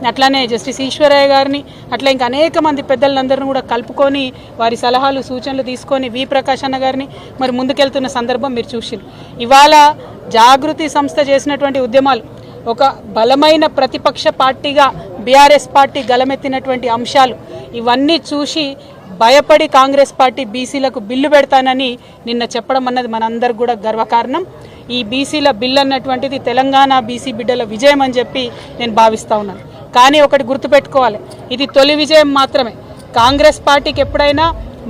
అట్లానే జస్టిస్ ఈశ్వరయ్య గారిని అట్లా ఇంకా అనేక మంది పెద్దలందరిని కూడా కలుపుకొని వారి సలహాలు సూచనలు తీసుకొని వి ప్రకాష్ అన్న గారిని మరి ముందుకెళ్తున్న సందర్భం మీరు చూసిరు. ఇవాళ జాగృతి సంస్థ చేసినటువంటి ఉద్యమాలు ఒక బలమైన ప్రతిపక్ష పార్టీగా బీఆర్ఎస్ పార్టీ గలమెత్తినటువంటి అంశాలు ఇవన్నీ చూసి భయపడి కాంగ్రెస్ పార్టీ బీసీలకు బిల్లు పెడతానని నిన్న చెప్పడం అన్నది మనందరికి కూడా గర్వకారణం. ఈ బీసీల బిల్లు అన్నటువంటిది తెలంగాణ బీసీ బిడ్డల విజయం అని చెప్పి నేను భావిస్తూ ఉన్నాను. కానీ ఒకటి గుర్తుపెట్టుకోవాలి, ఇది తొలి విజయం మాత్రమే. కాంగ్రెస్ పార్టీకి ఎప్పుడైనా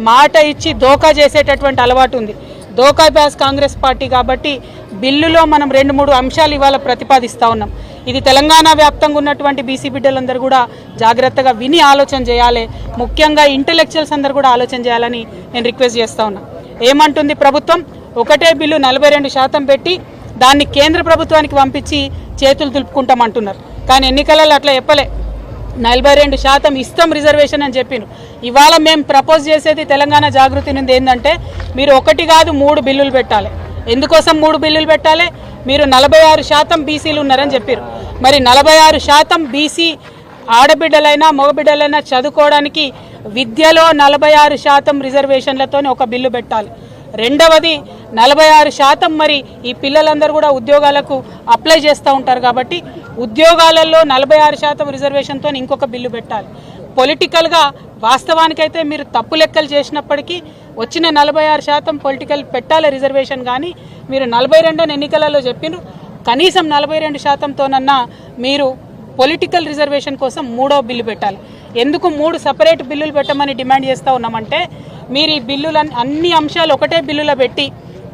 మాట ఇచ్చి దోకా చేసేటటువంటి అలవాటు ఉంది. దోకా బ్యాస్ కాంగ్రెస్ పార్టీ కాబట్టి బిల్లులో మనం 2-3 అంశాలు ఇవాళ ప్రతిపాదిస్తూ ఉన్నాం. ఇది తెలంగాణ వ్యాప్తంగా ఉన్నటువంటి బీసీ బిడ్డలందరూ కూడా జాగ్రత్తగా విని ఆలోచన చేయాలి. ముఖ్యంగా ఇంటెలెక్చువల్స్ అందరూ కూడా ఆలోచన చేయాలని నేను రిక్వెస్ట్ చేస్తూ ఉన్నా. ఏమంటుంది ప్రభుత్వం? ఒకటే బిల్లు 42% పెట్టి దాన్ని కేంద్ర ప్రభుత్వానికి పంపించి చేతులు దులుపుకుంటామంటున్నారు. కానీ ఎన్నికలలో అట్లా చెప్పలే. 42% ఇస్తాం రిజర్వేషన్ అని చెప్పిను. ఇవాళ మేము ప్రపోజ్ చేసేది తెలంగాణ జాగృతి నుండి ఏంటంటే మీరు 1 కాదు 3 బిల్లులు పెట్టాలి. ఎందుకోసం 3 బిల్లులు పెట్టాలి? మీరు 46% బీసీలు ఉన్నారని చెప్పారు. మరి 46% బీసీ ఆడబిడ్డలైనా మగబిడ్డలైనా చదువుకోవడానికి విద్యలో 46% రిజర్వేషన్లతో ఒక బిల్లు పెట్టాలి. రెండవది 46% మరి ఈ పిల్లలందరూ కూడా ఉద్యోగాలకు అప్లై చేస్తూ ఉంటారు కాబట్టి ఉద్యోగాలలో 46% రిజర్వేషన్తో ఇంకొక బిల్లు పెట్టాలి. పొలిటికల్గా వాస్తవానికైతే మీరు తప్పు లెక్కలు చేసినప్పటికీ వచ్చిన 46% పొలిటికల్ పెట్టాలి రిజర్వేషన్. కానీ మీరు 42 ఎన్నికలలో చెప్పినారు. కనీసం 42%తోనన్నా మీరు పొలిటికల్ రిజర్వేషన్ కోసం 3వ బిల్లు పెట్టాలి. ఎందుకు 3 సపరేట్ బిల్లులు పెట్టమని డిమాండ్ చేస్తూ ఉన్నామంటే మీరు ఈ బిల్లులు అన్ని అంశాలు ఒకటే బిల్లులో పెట్టి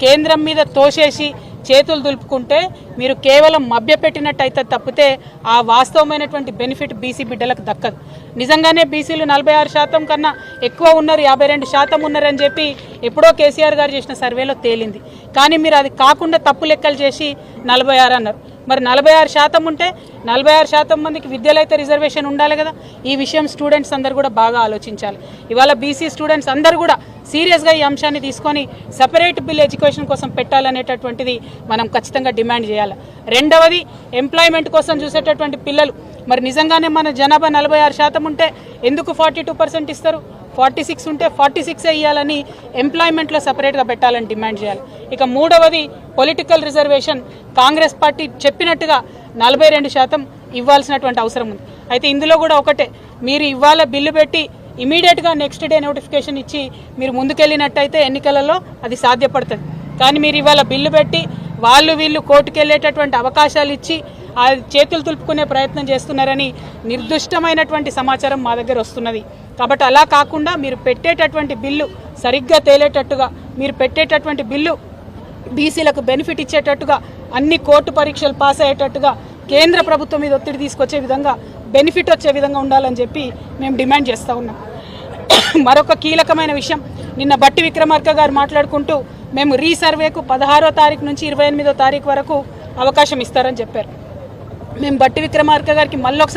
కేంద్రం మీద తోసేసి చేతులు దులుపుకుంటే మీరు కేవలం మభ్యపెట్టినట్టయితే తప్పితే ఆ వాస్తవమైనటువంటి బెనిఫిట్ బీసీ బిడ్డలకు దక్కదు. నిజంగానే బీసీలు 46% కన్నా ఎక్కువ ఉన్నారు, 52% ఉన్నారని చెప్పి ఎప్పుడో కేసీఆర్ గారు చేసిన సర్వేలో తేలింది. కానీ మీరు అది కాకుండా తప్పు లెక్కలు చేసి 46 అన్నారు. మరి 46% ఉంటే 46% మందికి విద్యలో అయితే రిజర్వేషన్ ఉండాలి కదా. ఈ విషయం స్టూడెంట్స్ అందరూ కూడా బాగా ఆలోచించాలి. ఇవాళ బీసీ స్టూడెంట్స్ అందరూ కూడా సీరియస్గా ఈ అంశాన్ని తీసుకొని సపరేట్ బిల్ ఎడ్యుకేషన్ కోసం పెట్టాలనేటటువంటిది మనం ఖచ్చితంగా డిమాండ్ చేయాలి. రెండవది ఎంప్లాయ్మెంట్ కోసం చూసేటటువంటి పిల్లలు మరి నిజంగానే మన జనాభా 46% ఉంటే ఎందుకు 42% ఇస్తారు? 46 ఉంటే 46 ఇవ్వాలని ఎంప్లాయ్మెంట్లో సపరేట్గా పెట్టాలని డిమాండ్ చేయాలి. ఇక మూడవది పొలిటికల్ రిజర్వేషన్ కాంగ్రెస్ పార్టీ చెప్పినట్టుగా 42% ఇవ్వాల్సినటువంటి అవసరం ఉంది. అయితే ఇందులో కూడా ఒకటే, మీరు ఇవాళ బిల్లు పెట్టి ఇమీడియట్గా నెక్స్ట్ డే నోటిఫికేషన్ ఇచ్చి మీరు ముందుకెళ్ళినట్టయితే ఎన్నికలలో అది సాధ్యపడుతుంది. కానీ మీరు ఇవాళ బిల్లు పెట్టి వీళ్ళు కోర్టుకు వెళ్ళేటటువంటి అవకాశాలు ఇచ్చి ఆ చేతులు తులుపుకునే ప్రయత్నం చేస్తున్నారని నిర్దిష్టమైనటువంటి సమాచారం మా దగ్గర వస్తున్నది. కాబట్టి అలా కాకుండా మీరు పెట్టేటటువంటి బిల్లు సరిగ్గా తేలేటట్టుగా, మీరు పెట్టేటటువంటి బిల్లు బీసీలకు బెనిఫిట్ ఇచ్చేటట్టుగా, అన్ని కోర్టు పరీక్షలు పాస్ అయ్యేటట్టుగా, కేంద్ర ప్రభుత్వం మీద ఒత్తిడి తీసుకొచ్చే విధంగా, బెనిఫిట్ వచ్చే విధంగా ఉండాలని చెప్పి మేము డిమాండ్ చేస్తూ ఉన్నాం. మరొక కీలకమైన విషయం, నిన్న బట్టి విక్రమార్క గారు మాట్లాడుకుంటూ మేము రీసర్వేకు 16వ తారీఖు నుంచి 28వ తారీఖు వరకు అవకాశం ఇస్తారని చెప్పారు. మేము బట్టి విక్రమార్క గారికి మళ్ళీ ఒకసారి